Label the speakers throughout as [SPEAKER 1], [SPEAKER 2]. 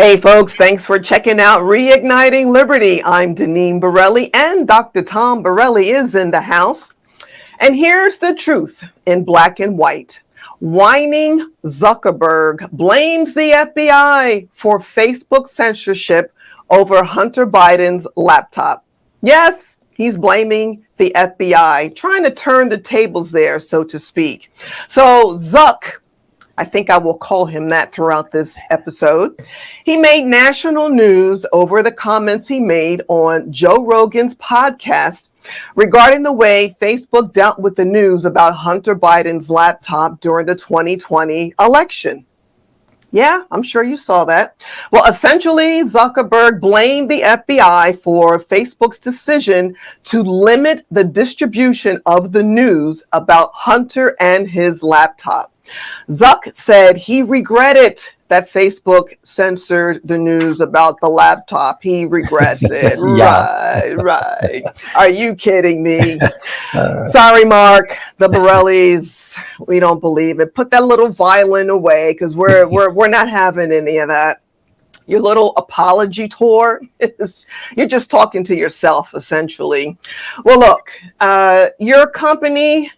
[SPEAKER 1] Hey folks, thanks for checking out Reigniting Liberty. I'm Deneen Borelli and Dr. Tom Borelli is in the house. And here's the truth in black and white. Whining Zuckerberg blames the FBI for Facebook censorship over Hunter Biden's laptop. Yes, he's blaming the FBI, trying to turn the tables there, so to speak. So Zuck, I think I will call him that throughout this episode. He made national news over the comments he made on Joe Rogan's podcast regarding the way Facebook dealt with the news about Hunter Biden's laptop during the 2020 election. Yeah, I'm sure you saw that. Well, essentially, Zuckerberg blamed the FBI for Facebook's decision to limit the distribution of the news about Hunter and his laptop. Zuck said he regretted that Facebook censored the news about the laptop. He regrets it. Right. Are you kidding me? Sorry, Mark. The Borellis, we don't believe it. Put that little violin away because we're not having any of that. Your little apology tour you're just talking to yourself, essentially. Well, look, your company,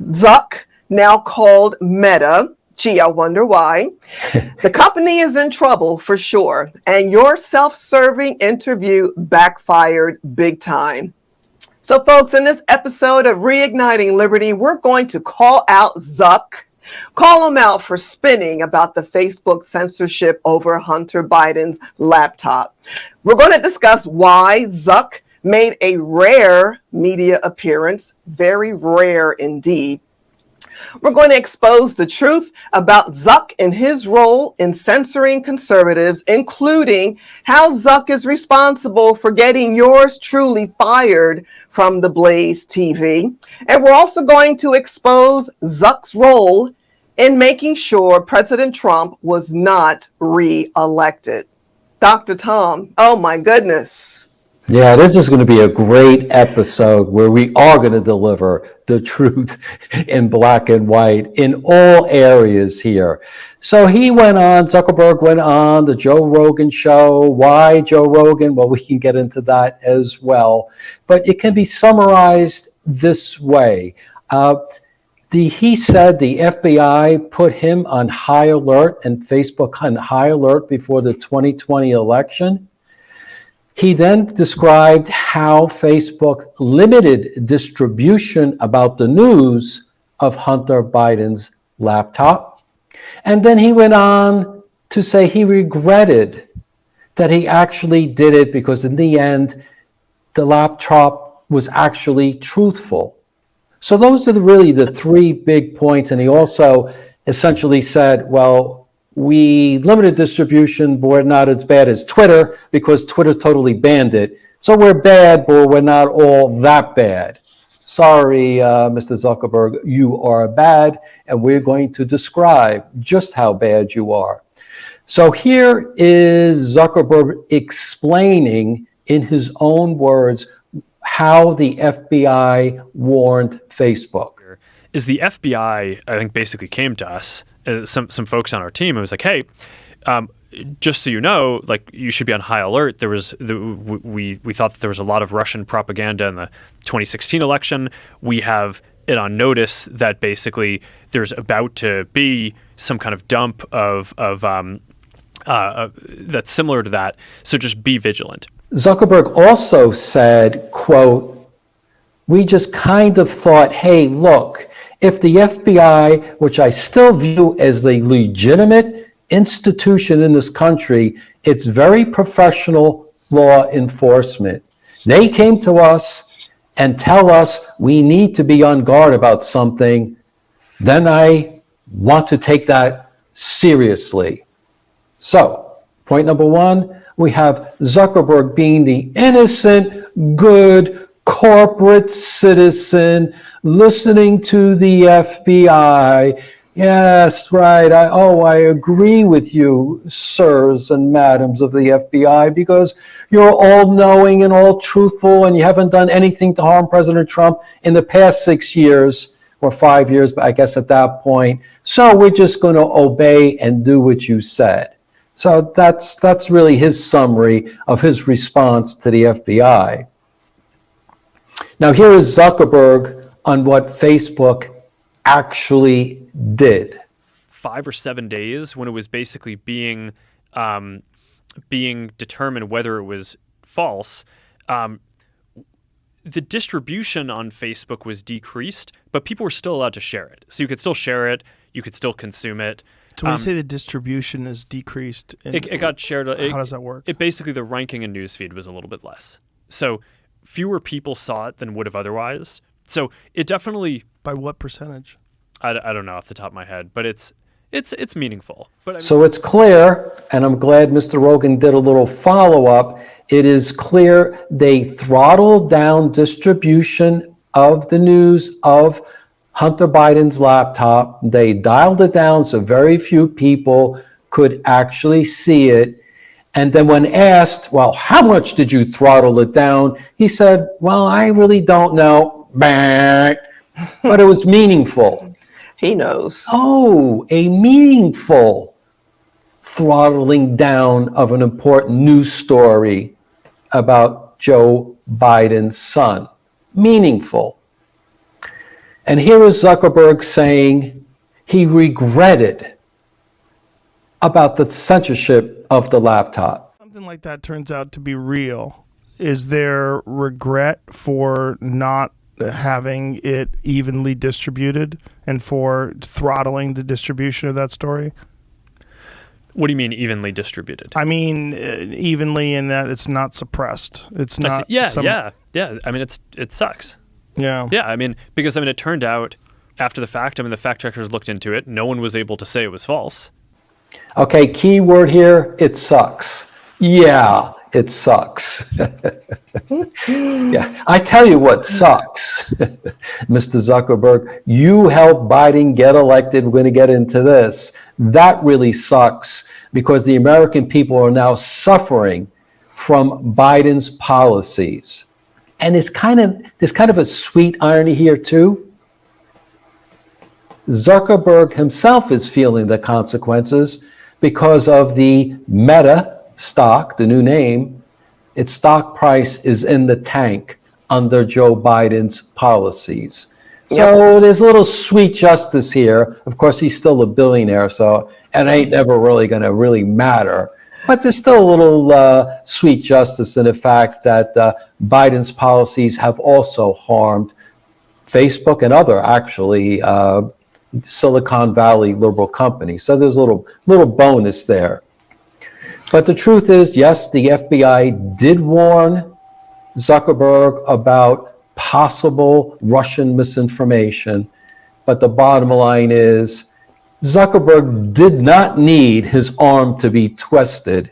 [SPEAKER 1] Zuck, now called Meta. Gee, I wonder why. The company is in trouble for sure. And your self-serving interview backfired big time. So folks, in this episode of Reigniting Liberty, we're going to call out Zuck, call him out for spinning about the Facebook censorship over Hunter Biden's laptop. We're going to discuss why Zuck made a rare media appearance, very rare indeed. We're going to expose the truth about Zuck and his role in censoring conservatives, including how Zuck is responsible for getting yours truly fired from the Blaze TV. And we're also going to expose Zuck's role in making sure President Trump was not re-elected. Dr. Tom, oh my goodness.
[SPEAKER 2] Yeah, this is going to be a great episode where we are going to deliver the truth in black and white in all areas here. So Zuckerberg went on the Joe Rogan show. Why Joe Rogan? Well, we can get into that as well. But it can be summarized this way. He said the FBI put him on high alert and Facebook on high alert before the 2020 election. He then described how Facebook limited distribution about the news of Hunter Biden's laptop. And then he went on to say he regretted that he actually did it because in the end, the laptop was actually truthful. So those are really the three big points. And he also essentially said, well, we limited distribution, but we're not as bad as Twitter because Twitter totally banned it. So we're bad, but we're not all that bad. Sorry, Mr. Zuckerberg, you are bad, and we're going to describe just how bad you are. So here is Zuckerberg explaining in his own words how the FBI warned Facebook.
[SPEAKER 3] Is the FBI, I think, basically came to us, some folks on our team, and was like, hey, just so you know, like, you should be on high alert. We thought that there was a lot of Russian propaganda in the 2016 election. We have it on notice that basically there's about to be some kind of dump of that's similar to that. So just be vigilant.
[SPEAKER 2] Zuckerberg also said, quote, we just kind of thought, hey, look, if the FBI, which I still view as the legitimate institution in this country, it's very professional law enforcement. They came to us and tell us we need to be on guard about something, then I want to take that seriously. So, point number one, we have Zuckerberg being the innocent, good corporate citizen listening to the FBI. Yes, right. I agree with you, sirs and madams of the FBI, because you're all knowing and all truthful, and you haven't done anything to harm President Trump in the past 6 years or 5 years, but I guess at that point. So we're just going to obey and do what you said. So that's really his summary of his response to the FBI. Now here is Zuckerberg on what Facebook actually did.
[SPEAKER 3] 5 or 7 days when it was basically being determined whether it was false. The distribution on Facebook was decreased, but people were still allowed to share it. So you could still share it, you could still consume it.
[SPEAKER 4] So when you say the distribution is decreased,
[SPEAKER 3] it got shared.
[SPEAKER 4] How does that work?
[SPEAKER 3] It basically, the ranking in newsfeed was a little bit less. So fewer people saw it than would have otherwise. So it definitely.
[SPEAKER 4] By what percentage?
[SPEAKER 3] I don't know off the top of my head, but it's meaningful. But I mean,
[SPEAKER 2] So it's clear, and I'm glad Mr. Rogan did a little follow-up. It is clear they throttled down distribution of the news of Hunter Biden's laptop. They dialed it down so very few people could actually see it. And then when asked, well, how much did you throttle it down? He said, well, I really don't know. But it was meaningful.
[SPEAKER 1] He knows.
[SPEAKER 2] Oh, a meaningful throttling down of an important news story about Joe Biden's son. Meaningful. And here is Zuckerberg saying he regretted about the censorship of the laptop.
[SPEAKER 4] Something like that turns out to be real. Is there regret for not having it evenly distributed and for throttling the distribution of that story?
[SPEAKER 3] what do you mean evenly distributed?
[SPEAKER 4] I mean, evenly in that it's not suppressed. It's
[SPEAKER 3] I see.
[SPEAKER 4] not.
[SPEAKER 3] Yeah. I mean, it sucks.
[SPEAKER 4] Yeah.
[SPEAKER 3] Yeah. I mean, because it turned out after the fact. I mean, the fact checkers looked into it. No one was able to say it was false.
[SPEAKER 2] Okay, key word here, it sucks. Yeah, it sucks. Yeah, I tell you what sucks, Mr. Zuckerberg, you helped Biden get elected. We're going to get into this. That really sucks because the American people are now suffering from Biden's policies. And there's kind of a sweet irony here too. Zuckerberg himself is feeling the consequences because of the Meta stock, the new name. Its stock price is in the tank under Joe Biden's policies. So there's a little sweet justice here. Of course, he's still a billionaire, so it ain't never really going to really matter. But there's still a little sweet justice in the fact that Biden's policies have also harmed Facebook and other, actually, Silicon Valley liberal companies. So there's a little bonus there. But the truth is, yes, the FBI did warn Zuckerberg about possible Russian misinformation. But the bottom line is, Zuckerberg did not need his arm to be twisted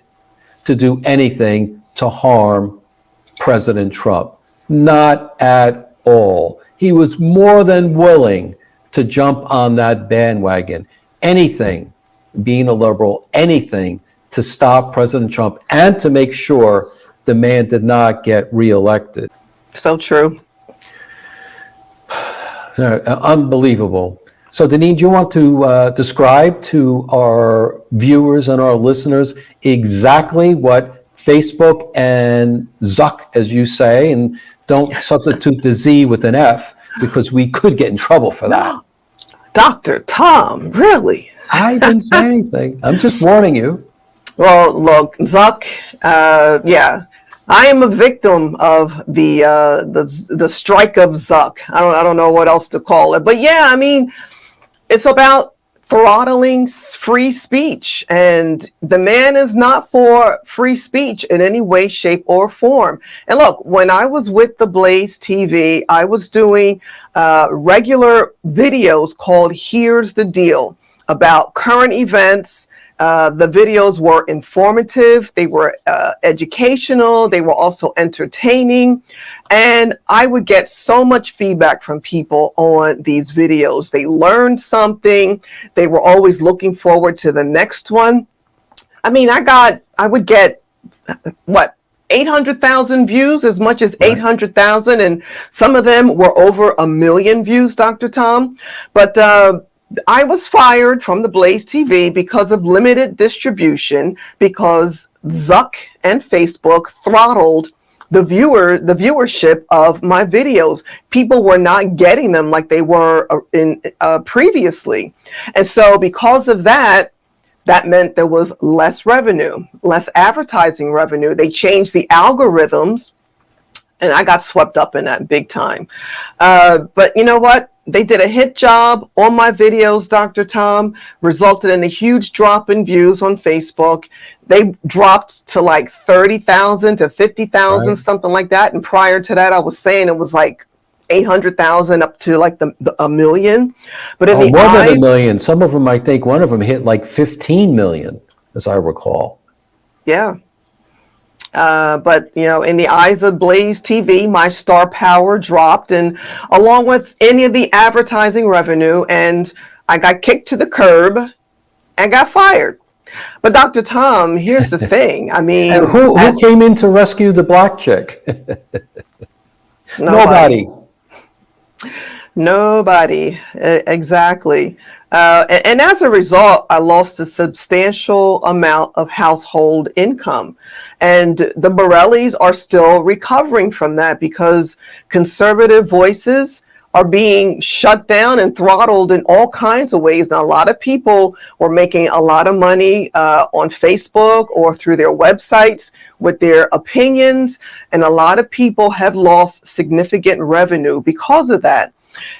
[SPEAKER 2] to do anything to harm President Trump. Not at all. He was more than willing to jump on that bandwagon. Anything, being a liberal, anything to stop President Trump and to make sure the man did not get reelected.
[SPEAKER 1] So true.
[SPEAKER 2] Unbelievable. So, Deneen, do you want to describe to our viewers and our listeners exactly what Facebook and Zuck, as you say, and don't substitute the Z with an F, because we could get in trouble for that.
[SPEAKER 1] Dr. Tom, really?
[SPEAKER 2] I didn't say anything. I'm just warning you.
[SPEAKER 1] Well, look, Zuck, I am a victim of the strike of Zuck. I don't know what else to call it, but yeah, I mean, it's about throttling free speech, and the man is not for free speech in any way, shape, or form. And look, when I was with the Blaze TV, I was doing regular videos called Here's the Deal about current events. The videos were informative, they were educational, they were also entertaining, and I would get so much feedback from people on these videos. They learned something, they were always looking forward to the next one. I mean, I would get, 800,000 views, as much as 800,000, and some of them were over 1 million views, Dr. Tom. But I was fired from the Blaze TV because of limited distribution, because Zuck and Facebook throttled the viewership of my videos. People were not getting them like they were in previously. And so because of that, that meant there was less revenue, less advertising revenue. They changed the algorithms, and I got swept up in that big time. But you know what? They did a hit job on my videos, Dr. Tom, resulted in a huge drop in views on Facebook. They dropped to like 30,000 to 50,000,
[SPEAKER 2] Right.
[SPEAKER 1] something like that. And prior to that, I was saying it was like 800,000 up to like a million. But in
[SPEAKER 2] Oh,
[SPEAKER 1] the
[SPEAKER 2] more than a
[SPEAKER 1] eyes,
[SPEAKER 2] million. Some of them, I think one of them hit like 15 million, as I recall.
[SPEAKER 1] yeah. But, you know, in the eyes of Blaze TV, my star power dropped, and along with any of the advertising revenue, and I got kicked to the curb and got fired. But Dr. Tom, here's the thing. I mean,
[SPEAKER 2] And who came in to rescue the black chick? Nobody.
[SPEAKER 1] Nobody. Exactly. And as a result, I lost a substantial amount of household income. And the Borellis are still recovering from that because conservative voices are being shut down and throttled in all kinds of ways. Now, a lot of people were making a lot of money on Facebook or through their websites with their opinions. And a lot of people have lost significant revenue because of that.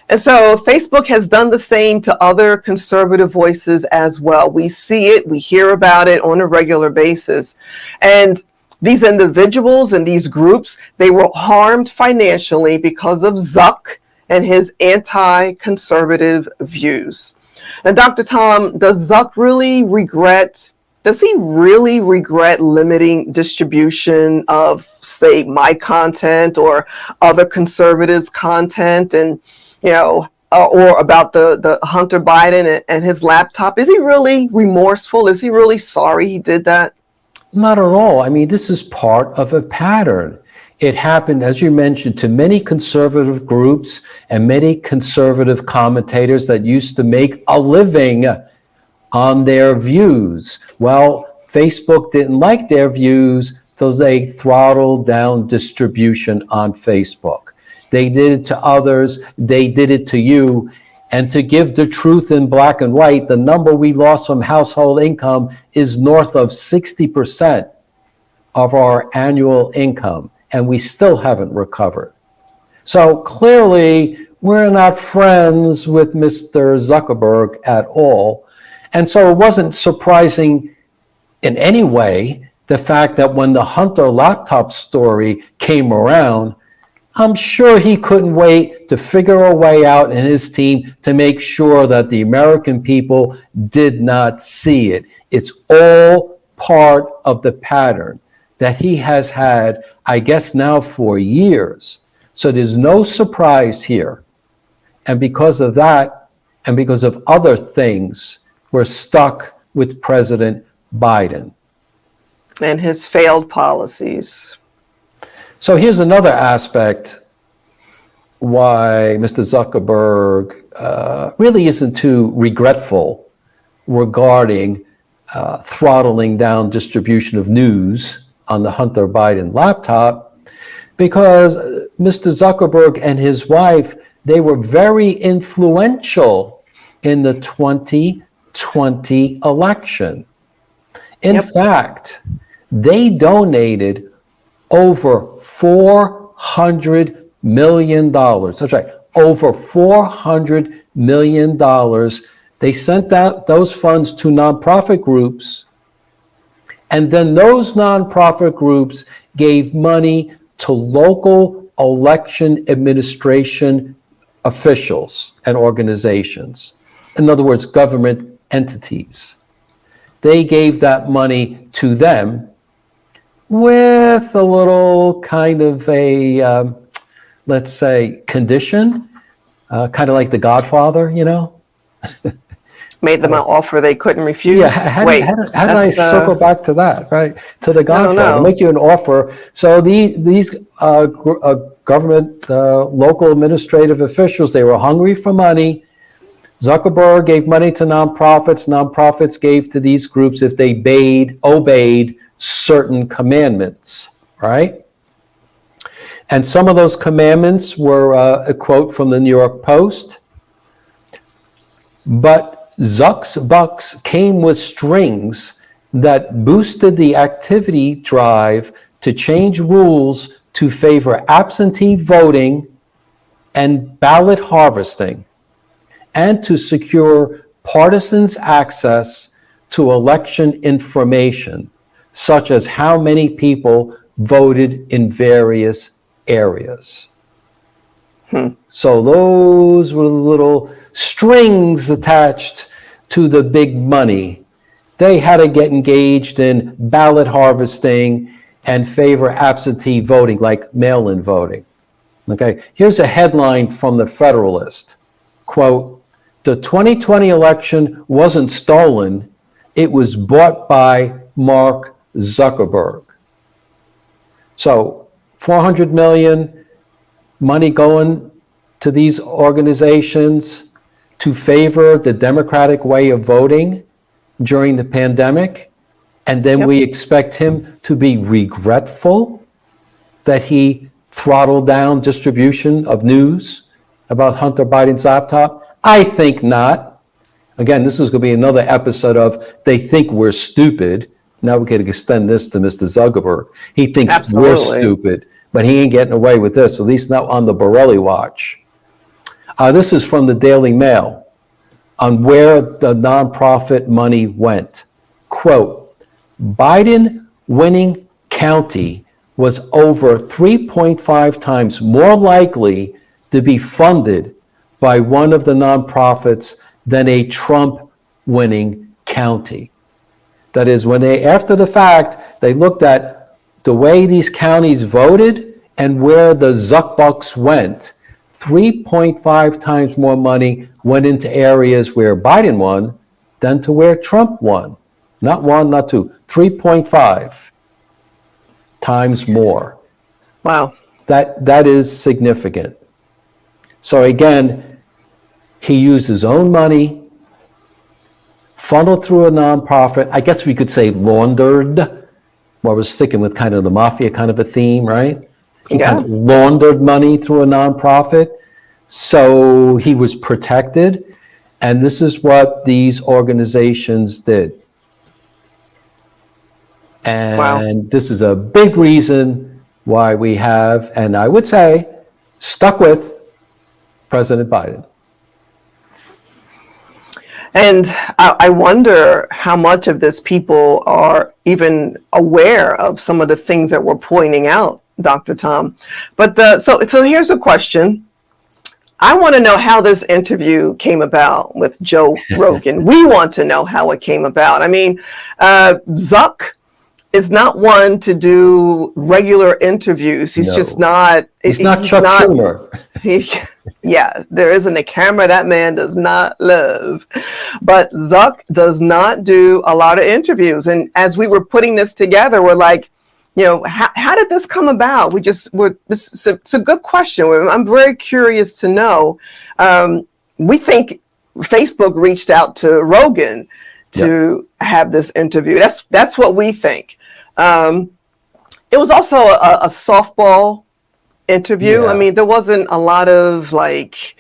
[SPEAKER 1] And so Facebook has done the same to other conservative voices as well. We see it, we hear about it on a regular basis. And these individuals and these groups, they were harmed financially because of Zuck and his anti-conservative views. And Dr. Tom, does he really regret limiting distribution of, say, my content or other conservatives' content, and you know, or about the Hunter Biden and his laptop? Is he really remorseful? Is he really sorry he did that?
[SPEAKER 2] Not at all. I mean, this is part of a pattern. It happened, as you mentioned, to many conservative groups and many conservative commentators that used to make a living on their views. Well, Facebook didn't like their views, so they throttled down distribution on Facebook. They did it to others, they did it to you. And to give the truth in black and white, the number we lost from household income is north of 60% of our annual income, and we still haven't recovered. So clearly, we're not friends with Mr. Zuckerberg at all. And so it wasn't surprising in any way the fact that when the Hunter laptop story came around, I'm sure he couldn't wait to figure a way out in his team to make sure that the American people did not see it. It's all part of the pattern that he has had, I guess now for years. So there's no surprise here. And because of that, and because of other things, we're stuck with President Biden.
[SPEAKER 1] And his failed policies.
[SPEAKER 2] So here's another aspect why Mr. Zuckerberg really isn't too regretful regarding throttling down distribution of news on the Hunter Biden laptop, because Mr. Zuckerberg and his wife, they were very influential in the 2020 election. In fact, they donated over $400 million. That's right, over $400 million. They sent out those funds to nonprofit groups, and then those nonprofit groups gave money to local election administration officials and organizations. In other words, government entities. They gave that money to them with a little kind of a, let's say, condition, kind of like The Godfather, you know?
[SPEAKER 1] Made them an offer they couldn't refuse.
[SPEAKER 2] Yeah, how did I circle back to that, right? To The Godfather, make you an offer. So these government, local administrative officials, they were hungry for money. Zuckerberg gave money to nonprofits. Nonprofits gave to these groups if they obeyed certain commandments, right? And some of those commandments were a quote from the New York Post. But Zuck's bucks came with strings that boosted the activity drive to change rules to favor absentee voting and ballot harvesting, and to secure partisans' access to election information, such as how many people voted in various areas. So those were the little strings attached to the big money. They had to get engaged in ballot harvesting and favor absentee voting, like mail-in voting. Okay, here's a headline from the Federalist. Quote, "The 2020 election wasn't stolen, it was bought by Mark Zuckerberg." So 400 million money going to these organizations to favor the democratic way of voting during the pandemic, and then we expect him to be regretful that he throttled down distribution of news about Hunter Biden's laptop? I think not. Again, this is going to be another episode of they think we're stupid. Now we can extend this to Mr. Zuckerberg. He thinks we're stupid, but he ain't getting away with this, at least not on the Borelli watch. This is from the Daily Mail on where the nonprofit money went. Quote, "Biden winning county was over 3.5 times more likely to be funded by one of the nonprofits than a Trump winning county." That is, when they, after the fact, they looked at the way these counties voted and where the Zuckbucks went, 3.5 times more money went into areas where Biden won than to where Trump won. Not one, not two, 3.5 times more.
[SPEAKER 1] Wow.
[SPEAKER 2] That is significant. So again, he used his own money, funneled through a nonprofit. I guess we could say laundered. Well, we're sticking with kind of the mafia kind of a theme, right? He kind of laundered money through a nonprofit, so he was protected. And this is what these organizations did. And this is a big reason why we have, and I would say, stuck with President Biden.
[SPEAKER 1] And I wonder how much of this people are even aware of some of the things that we're pointing out, Dr. Tom. But so here's a question. I want to know how this interview came about with Joe Rogan. We want to know how it came about. I mean, Zuck is not one to do regular interviews. He's just not.
[SPEAKER 2] He's not Chuck Schumer.
[SPEAKER 1] Yeah, there isn't a camera that man does not love. But Zuck does not do a lot of interviews. And as we were putting this together, we're like, how did this come about? It's a good question. I'm very curious to know. We think Facebook reached out to Rogan to have this interview. That's what we think. It was also a softball interview.
[SPEAKER 2] Yeah.
[SPEAKER 1] I mean, there wasn't a lot of like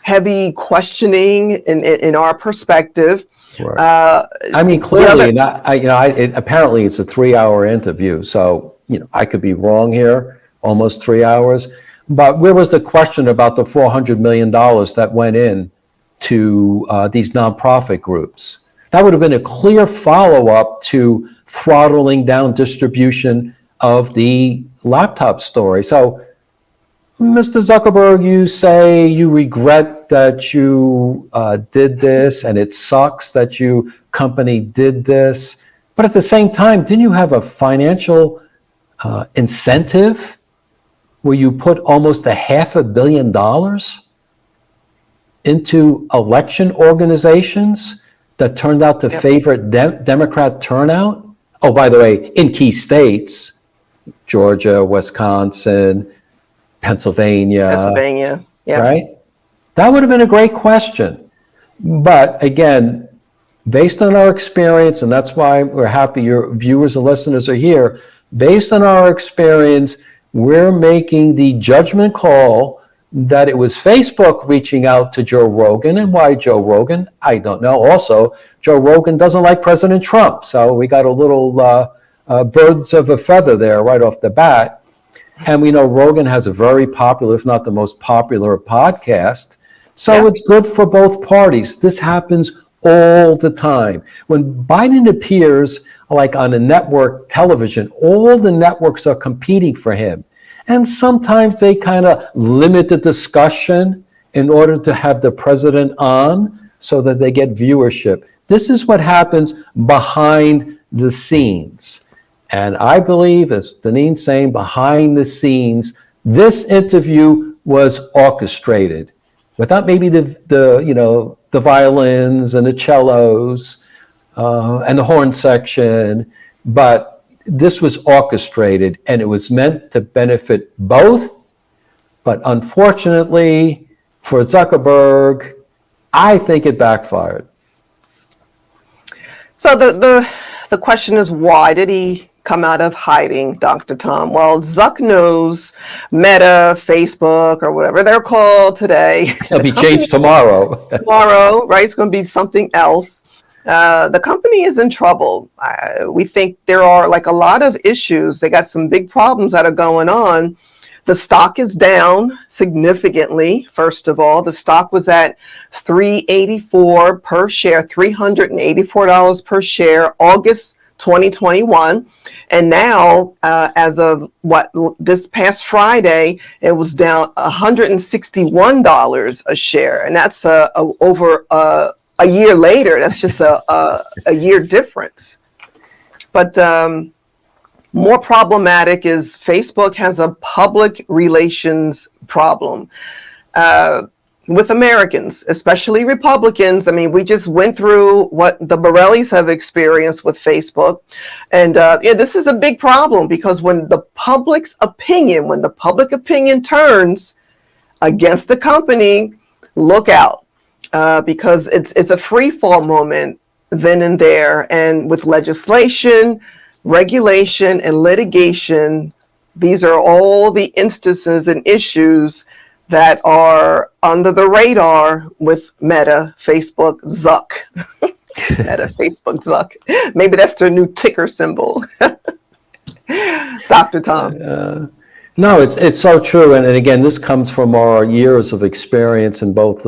[SPEAKER 1] heavy questioning in our perspective.
[SPEAKER 2] Right. I mean, clearly, apparently it's a 3-hour interview. So, I could be wrong here, almost 3 hours. But where was the question about the $400 million that went in to these nonprofit groups? That would have been a clear follow-up to throttling down distribution of the laptop story. So, Mr. Zuckerberg, you say you regret that you did this, and it sucks that your company did this. But at the same time, didn't you have a financial incentive where you put almost $500 million into election organizations that turned out to favor Democrat turnout? Oh, by the way, in key states, Georgia, Wisconsin, Pennsylvania,
[SPEAKER 1] yeah.
[SPEAKER 2] right? That would have been a great question. But again, based on our experience, and that's why we're happy your viewers and listeners are here, based on our experience, we're making the judgment call that it was Facebook reaching out to Joe Rogan. And why Joe Rogan? I don't know. Also, Joe Rogan doesn't like President Trump. So we got a little birds of a feather there right off the bat. And we know Rogan has a very popular, if not the most popular podcast. So it's good for both parties. This happens all the time. When Biden appears like on a network television, all the networks are competing for him. And sometimes they kind of limit the discussion in order to have the president on so that they get viewership. This is what happens behind the scenes. And I believe, as Deneen's saying, behind the scenes, this interview was orchestrated. Without maybe the violins and the cellos and the horn section, but this was orchestrated and it was meant to benefit both. But unfortunately for Zuckerberg, I think it backfired.
[SPEAKER 1] So the question is, why did he come out of hiding, Dr. Tom? Well, Zuck knows Meta, Facebook, or whatever they're called today.
[SPEAKER 2] It'll be changed tomorrow.
[SPEAKER 1] Tomorrow, right? It's going to be something else. The company is in trouble. We think there are like a lot of issues. They got some big problems that are going on. The stock is down significantly. First of all, the stock was at $384 per share, $384 per share, August 2021. And now, as of this past Friday, it was down $161 a share. And that's over a year later. That's just a year difference. But more problematic is Facebook has a public relations problem with Americans, especially Republicans. I mean, we just went through what the Borrellis have experienced with Facebook. And this is a big problem because when the public opinion turns against the company, look out. Because it's a free fall moment then and there. And with legislation, regulation, and litigation, these are all the instances and issues that are under the radar with Meta, Facebook, Zuck. Meta, Facebook, Zuck. Maybe that's their new ticker symbol. Dr. Tom.
[SPEAKER 2] No, it's so true. And again, this comes from our years of experience in both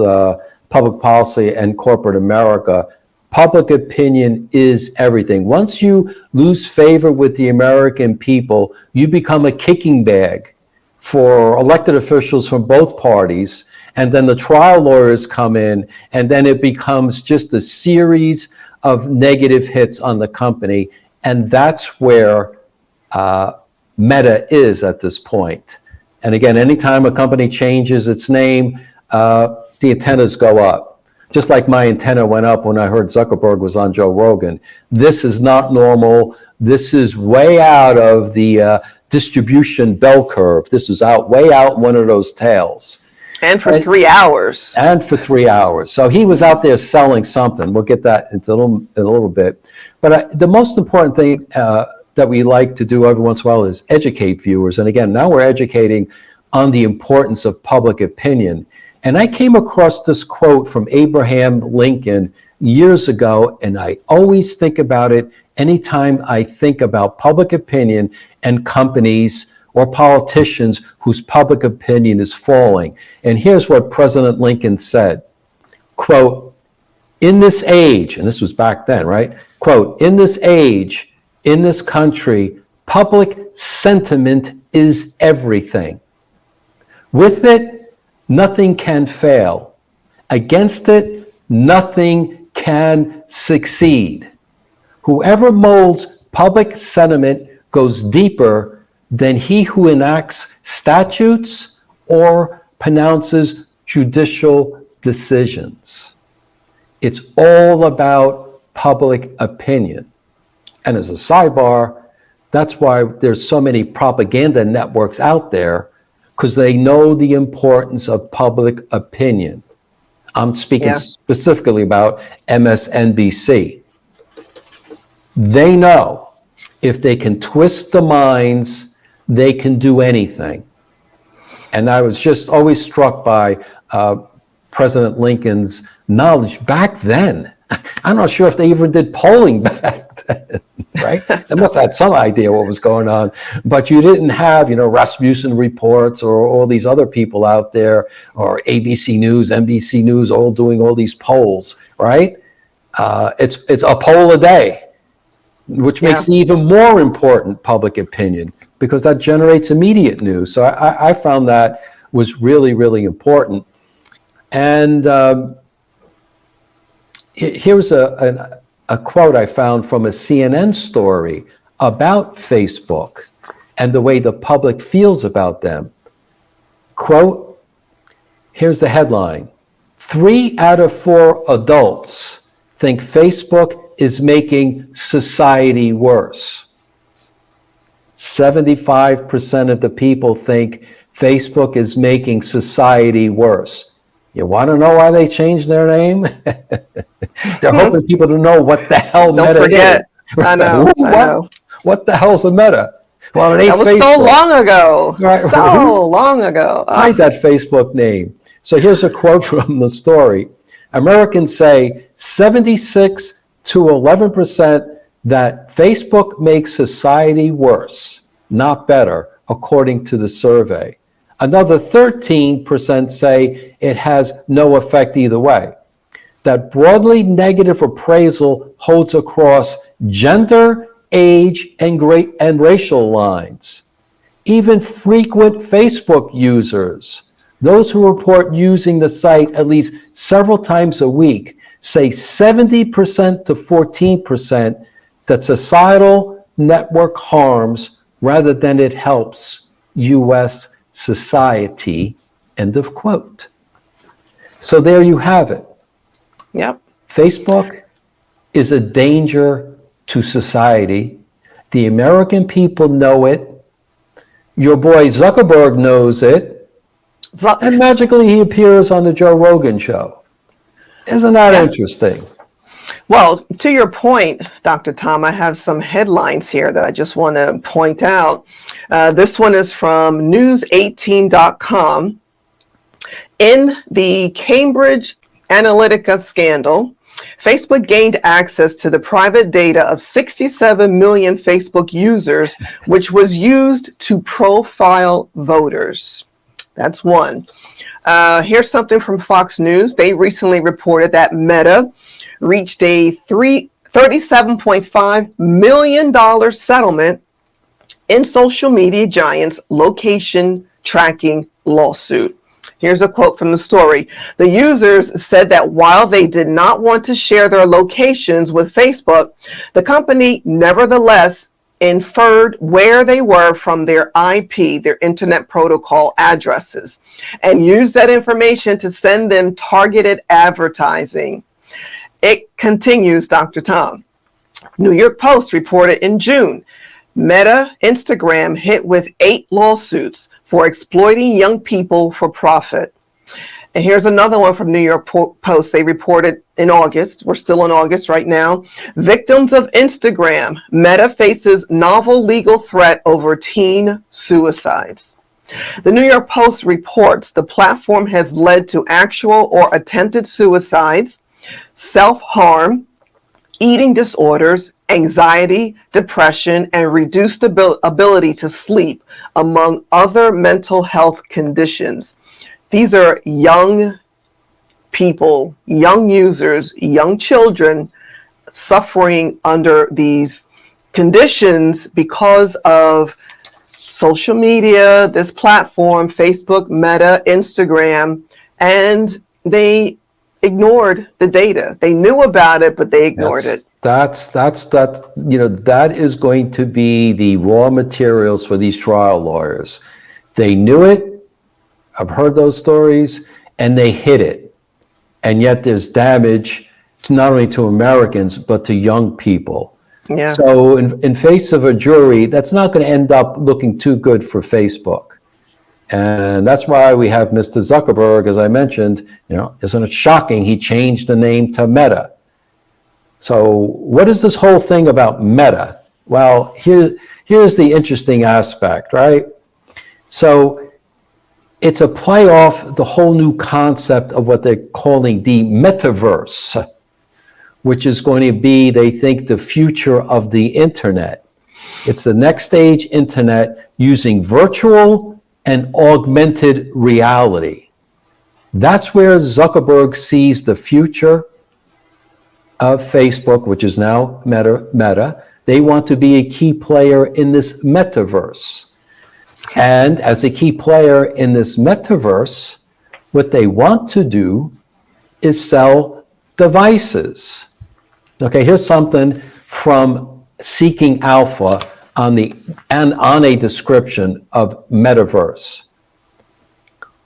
[SPEAKER 2] public policy and corporate America. Public opinion is everything. Once you lose favor with the American people, you become a kicking bag for elected officials from both parties. And then the trial lawyers come in, and then it becomes just a series of negative hits on the company. And that's where Meta is at this point. And again, anytime a company changes its name, the antennas go up. Just like my antenna went up when I heard Zuckerberg was on Joe Rogan. This is not normal. This is way out of the distribution bell curve. This is way out one of those tails.
[SPEAKER 1] And for 3 hours.
[SPEAKER 2] And for 3 hours. So he was out there selling something. We'll get that in a little bit. But the most important thing that we like to do every once in a while is educate viewers. And again, now we're educating on the importance of public opinion. And I came across this quote from Abraham Lincoln years ago, and I always think about it anytime I think about public opinion and companies or politicians whose public opinion is falling. And here's what President Lincoln said, quote, "In this age," and this was back then, right? Quote, "In this age, in this country, public sentiment is everything. With it, nothing can fail. Against it, nothing can succeed. Whoever molds public sentiment goes deeper than he who enacts statutes or pronounces judicial decisions." It's all about public opinion. And as a sidebar, that's why there's so many propaganda networks out there, because they know the importance of public opinion. I'm speaking
[SPEAKER 1] Yeah.
[SPEAKER 2] specifically about MSNBC. They know if they can twist the minds, they can do anything. And I was just always struck by President Lincoln's knowledge back then. I'm not sure if they even did polling back then, right? They must have had some idea what was going on, but you didn't have, Rasmussen reports or all these other people out there, or ABC News, NBC News, all doing all these polls, right? It's a poll a day, which makes it even more important public opinion, because that generates immediate news. So I found that was really, really important. And here's a quote I found from a CNN story about Facebook and the way the public feels about them. Quote, here's the headline: 3 out of 4 adults think Facebook is making society worse. 75% of the people think Facebook is making society worse. You want to know why they changed their name? They're hoping people to know what the hell
[SPEAKER 1] Don't
[SPEAKER 2] Meta
[SPEAKER 1] forget.
[SPEAKER 2] is.
[SPEAKER 1] I know. I know.
[SPEAKER 2] What the hell's a Meta? Well, it ain't
[SPEAKER 1] That was
[SPEAKER 2] Facebook.
[SPEAKER 1] so long ago.
[SPEAKER 2] Right.
[SPEAKER 1] So long ago.
[SPEAKER 2] Hide that Facebook name. So here's a quote from the story. Americans say 76 to 11% that Facebook makes society worse, not better, according to the survey. Another 13% say it has no effect either way. That broadly negative appraisal holds across gender, age, and racial lines. Even frequent Facebook users, those who report using the site at least several times a week, say 70% to 14% that societal network harms rather than it helps U.S. society, end of quote. So there you have it.
[SPEAKER 1] Yep.
[SPEAKER 2] Facebook is a danger to society. The American people know it. Your boy Zuckerberg knows it. And magically he appears on the Joe Rogan show. Isn't that interesting?
[SPEAKER 1] Well, to your point, Dr. Tom, I have some headlines here that I just want to point out. This one is from news18.com. In the Cambridge Analytica scandal, Facebook gained access to the private data of 67 million Facebook users, which was used to profile voters. That's one. Here's something from Fox News. They recently reported that Meta reached a $37.5 million settlement in social media giants' location tracking lawsuit. Here's a quote from the story. The users said that while they did not want to share their locations with Facebook, the company nevertheless inferred where they were from their IP, their Internet Protocol addresses, and used that information to send them targeted advertising. It continues, Dr. Tom. New York Post reported in June, Meta Instagram hit with 8 lawsuits for exploiting young people for profit. And here's another one from New York Post. They reported in August. We're still in August right now. Victims of Instagram. Meta faces novel legal threat over teen suicides. The New York Post reports the platform has led to actual or attempted suicides, self-harm, eating disorders, anxiety, depression, and reduced ability to sleep, among other mental health conditions. These are young people, young users, young children suffering under these conditions because of social media, this platform, Facebook, Meta, Instagram, and they ignored the data. They knew about it, but they ignored it.
[SPEAKER 2] That is going to be the raw materials for these trial lawyers. They knew it. I've heard those stories, and they hid it. And yet there's damage to not only to Americans, but to young people.
[SPEAKER 1] Yeah.
[SPEAKER 2] So in face of a jury, that's not going to end up looking too good for Facebook. And that's why we have Mr. Zuckerberg, as I mentioned, isn't it shocking he changed the name to Meta? So what is this whole thing about Meta? Well, here's the interesting aspect, right? So it's a play off the whole new concept of what they're calling the metaverse, which is going to be, they think, the future of the internet. It's the next stage internet using virtual and augmented reality. That's where Zuckerberg sees the future of Facebook, which is now Meta. They want to be a key player in this metaverse. And as a key player in this metaverse, what they want to do is sell devices. Okay, here's something from Seeking Alpha on a description of metaverse,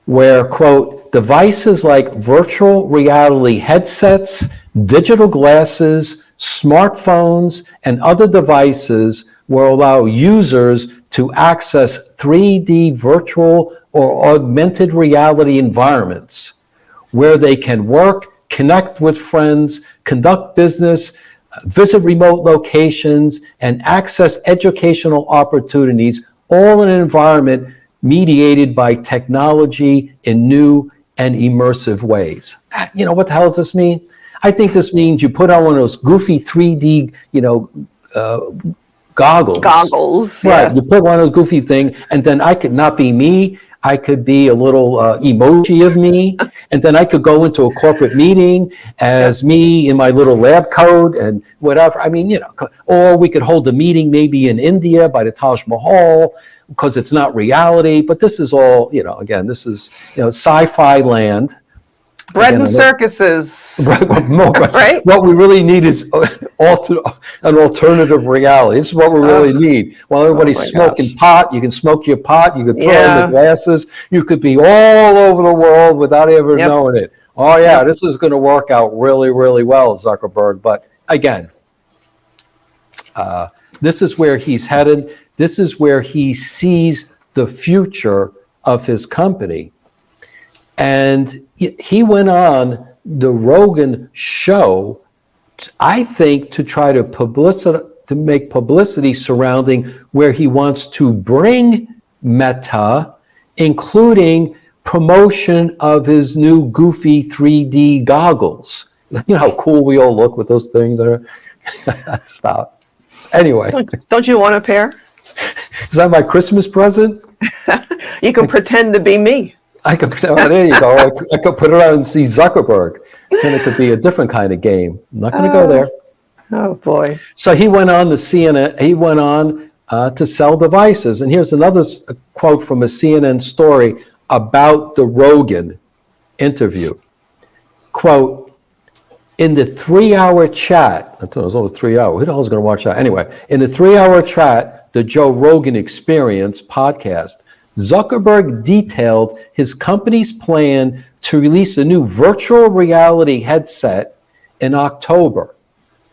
[SPEAKER 2] where, quote, devices like virtual reality headsets, digital glasses, smartphones, and other devices will allow users to access 3D virtual or augmented reality environments where they can work, connect with friends, conduct business, visit remote locations, and access educational opportunities, all in an environment mediated by technology in new and immersive ways. What the hell does this mean? I think this means you put on one of those goofy 3D, goggles.
[SPEAKER 1] Goggles.
[SPEAKER 2] Right.
[SPEAKER 1] Yeah.
[SPEAKER 2] You put one of those goofy thing, and then I could not be me. I could be a little emoji of me, and then I could go into a corporate meeting as me in my little lab coat and whatever. I mean, or we could hold a meeting maybe in India by the Taj Mahal because it's not reality. But this is all, again, this is sci-fi land.
[SPEAKER 1] Bread and circuses.
[SPEAKER 2] Right,
[SPEAKER 1] Right?
[SPEAKER 2] What we really need is an alternative reality. This is what we really need. While everybody's smoking pot, you can smoke your pot, you can throw in the glasses, you could be all over the world without ever knowing it. Oh yeah, this is going to work out really, really well, Zuckerberg. But again, this is where he's headed. This is where he sees the future of his company. And he went on the Rogan show, I think, to try to make publicity surrounding where he wants to bring Meta, including promotion of his new goofy 3D goggles. You know how cool we all look with those things? Stop. Anyway.
[SPEAKER 1] Don't you want a pair?
[SPEAKER 2] Is that my Christmas present?
[SPEAKER 1] You can pretend to be me.
[SPEAKER 2] There you go. I could put it on and see Zuckerberg. Then it could be a different kind of game. I'm not going to go there.
[SPEAKER 1] Oh boy.
[SPEAKER 2] So he went on to CNN. He went on to sell devices. And here's another quote from a CNN story about the Rogan interview. Quote, in the 3-hour chat, I thought it was over 3 hours. Who the hell is going to watch that? Anyway, in the 3-hour chat, the Joe Rogan Experience podcast, Zuckerberg detailed his company's plan to release a new virtual reality headset in October.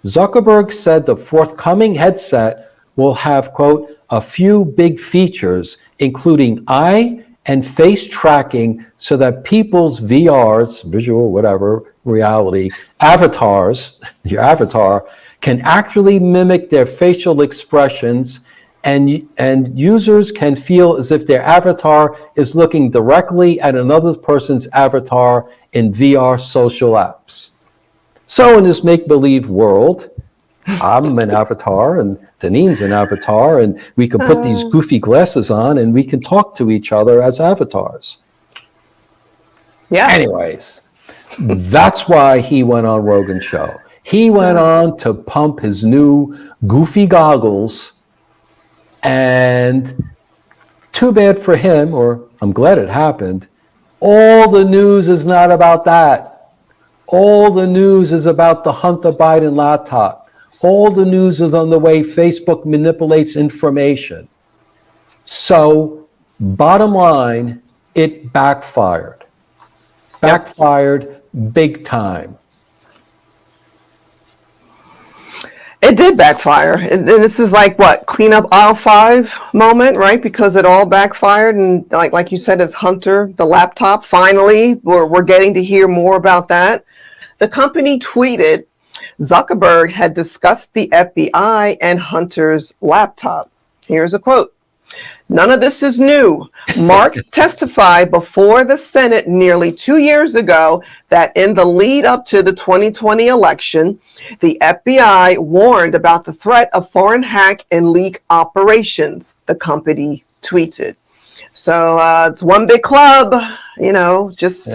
[SPEAKER 2] Zuckerberg said the forthcoming headset will have, quote, a few big features, including eye and face tracking so that people's VRs, visual, whatever, reality, avatars, your avatar, can actually mimic their facial expressions and users can feel as if their avatar is looking directly at another person's avatar in VR social apps. So in this make-believe world, I'm an avatar and Danine's an avatar, and we can put these goofy glasses on and we can talk to each other as avatars.
[SPEAKER 1] Yeah.
[SPEAKER 2] Anyways, that's why he went on Rogan's show. He went on to pump his new goofy goggles. And too bad for him, or I'm glad it happened. All the news is not about that. All the news is about the Hunter Biden laptop. All the news is on the way Facebook manipulates information. So, bottom line, it backfired. Backfired big time.
[SPEAKER 1] It did backfire. And this is like what, clean up aisle 5 moment, right? Because it all backfired. And like you said, it's Hunter, the laptop. Finally, we're getting to hear more about that. The company tweeted Zuckerberg had discussed the FBI and Hunter's laptop. Here's a quote. None of this is new. Mark testified before the Senate nearly 2 years ago that in the lead up to the 2020 election, the FBI warned about the threat of foreign hack and leak operations, the company tweeted. So it's one big club, just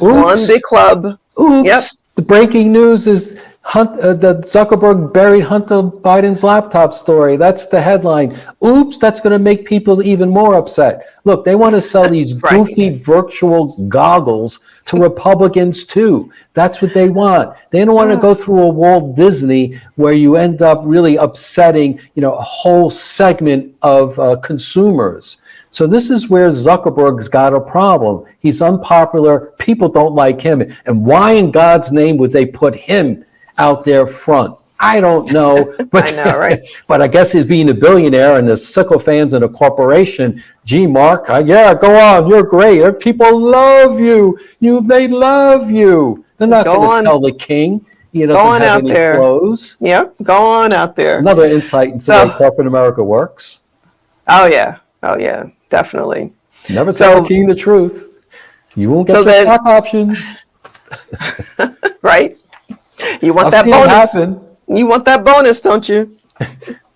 [SPEAKER 1] one big club.
[SPEAKER 2] Oops.
[SPEAKER 1] Yep.
[SPEAKER 2] The breaking news is that Zuckerberg buried Hunter Biden's laptop story. That's the headline. Oops, that's going to make people even more upset. Look, they want to sell these goofy virtual goggles to Republicans too. That's what they want. They don't want to go through a Walt Disney where you end up really upsetting, a whole segment of consumers. So this is where Zuckerberg's got a problem. He's unpopular. People don't like him. And why in God's name would they put him out there front? I don't know. But,
[SPEAKER 1] I know, right?
[SPEAKER 2] But I guess he's being a billionaire and the sycophants in a corporation. Gee, Mark, yeah, go on. You're great. People love you. They love you. They're not going to tell the king he doesn't have any clothes.
[SPEAKER 1] Yep, go on out there.
[SPEAKER 2] Another insight into the way corporate America works.
[SPEAKER 1] Oh, yeah, definitely.
[SPEAKER 2] Never tell the king the truth. You won't get your stock options.
[SPEAKER 1] Right? You want that bonus. You want that bonus, don't you?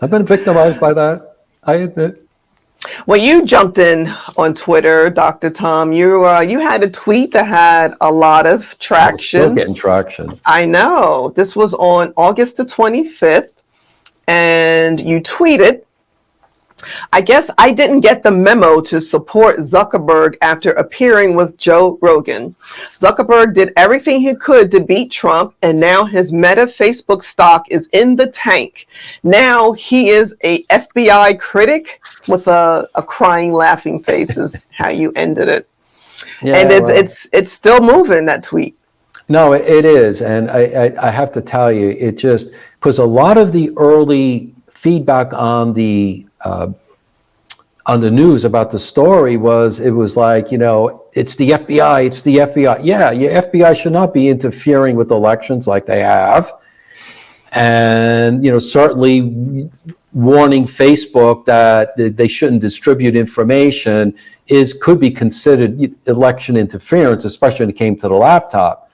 [SPEAKER 2] I've been victimized by that, I admit.
[SPEAKER 1] Well, you jumped in on Twitter, Dr. Tom. You had a tweet that had a lot of traction.
[SPEAKER 2] Still getting traction.
[SPEAKER 1] I know. This was on August the 25th, and you tweeted, I guess I didn't get the memo to support Zuckerberg after appearing with Joe Rogan. Zuckerberg did everything he could to beat Trump, and now his Meta Facebook stock is in the tank. Now he is a FBI critic with a crying, laughing face is how you ended it. Yeah, and it's still moving, that tweet.
[SPEAKER 2] No, it is. And I have to tell you, it just, because a lot of the early feedback on the news about the story it was like, it's the FBI, it's the FBI. Yeah, your FBI should not be interfering with elections like they have. And, certainly warning Facebook that they shouldn't distribute information could be considered election interference, especially when it came to the laptop.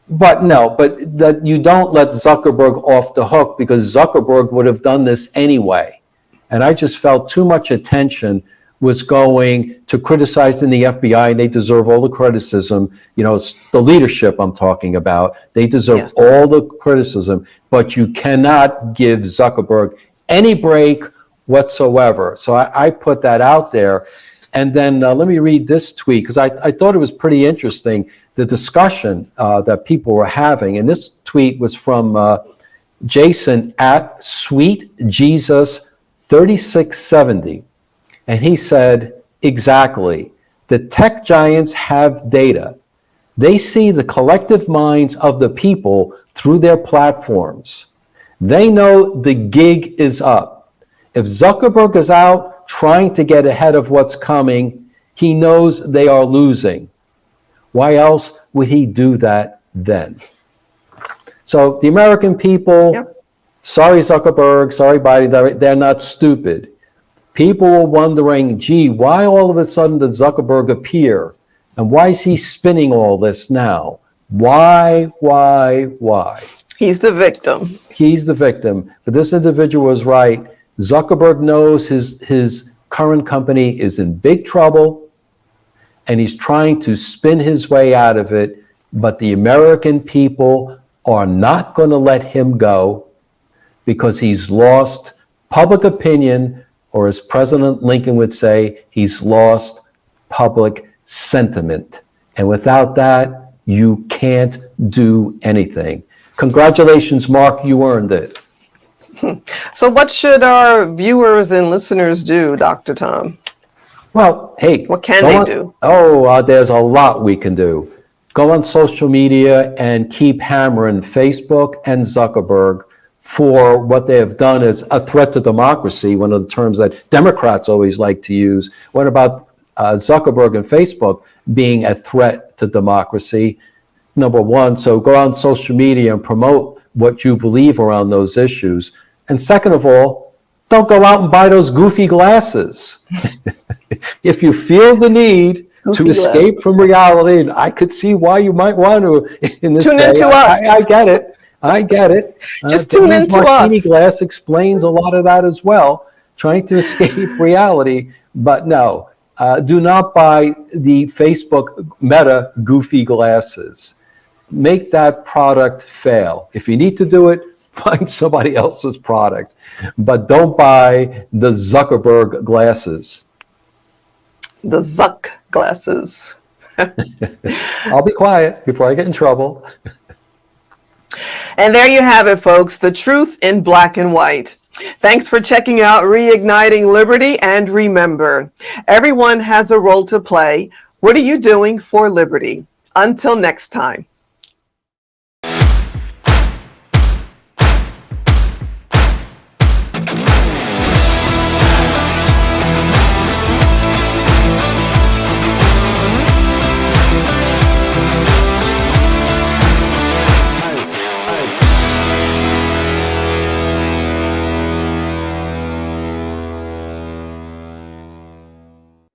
[SPEAKER 2] But that you don't let Zuckerberg off the hook, because Zuckerberg would have done this anyway. And I just felt too much attention was going to criticizing the FBI, and they deserve all the criticism. It's the leadership I'm talking about. They deserve all the criticism, but you cannot give Zuckerberg any break whatsoever. So I put that out there. And then let me read this tweet, because I thought it was pretty interesting, the discussion that people were having. And this tweet was from Jason at SweetJesus3670. And he said, exactly, the tech giants have data. They see the collective minds of the people through their platforms. They know the gig is up. If Zuckerberg is out trying to get ahead of what's coming, he knows they are losing. Why else would he do that then? So the American people, sorry Zuckerberg, sorry Biden, they're not stupid. People were wondering, gee, why all of a sudden did Zuckerberg appear? And why is he spinning all this now? Why?
[SPEAKER 1] He's the victim.
[SPEAKER 2] He's the victim. But this individual was right. Zuckerberg knows his current company is in big trouble, and he's trying to spin his way out of it. But the American people are not going to let him go, because he's lost public opinion, or as President Lincoln would say, he's lost public sentiment. And without that, you can't do anything. Congratulations, Mark, you earned it.
[SPEAKER 1] So what should our viewers and listeners do, Dr. Tom?
[SPEAKER 2] Well, hey.
[SPEAKER 1] What can they do?
[SPEAKER 2] There's a lot we can do. Go on social media and keep hammering Facebook and Zuckerberg for what they have done as a threat to democracy, one of the terms that Democrats always like to use. What about Zuckerberg and Facebook being a threat to democracy? Number one, so go on social media and promote what you believe around those issues. And second of all, don't go out and buy those goofy glasses. If you feel the need to escape from reality, and I could see why you might want to in this
[SPEAKER 1] Tune
[SPEAKER 2] day.
[SPEAKER 1] into us.
[SPEAKER 2] I get it. I get it.
[SPEAKER 1] Just tune into
[SPEAKER 2] Martini
[SPEAKER 1] us.
[SPEAKER 2] glass explains a lot of that as well, trying to escape reality. But no, do not buy the Facebook Meta goofy glasses. Make that product fail. If you need to do it, find somebody else's product. But don't buy the Zuckerberg glasses.
[SPEAKER 1] The Zuck glasses.
[SPEAKER 2] I'll be quiet before I get in trouble.
[SPEAKER 1] And there you have it, folks, the truth in black and white. Thanks for checking out Reigniting Liberty, and remember, everyone has a role to play. What are you doing for liberty? Until next time.